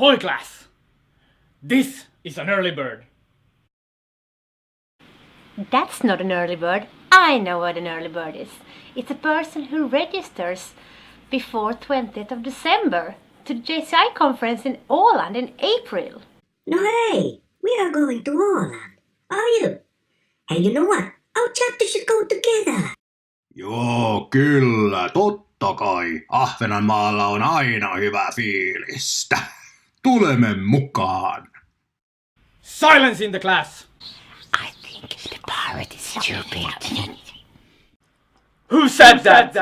Ahoy class! This is an early bird. That's not an early bird. I know what an early bird is. It's a person who registers before 20th of December to the JCI conference in Åland in April. No, hey, we are going to Åland. Are you? And you know what? Our chapter should go together. Joo, kyllä, totta kai. Ahvenanmaalla on aina hyvä fiilistä. Tulemme mukaan. Silence in the class! I think the pirate is stupid. Who said that?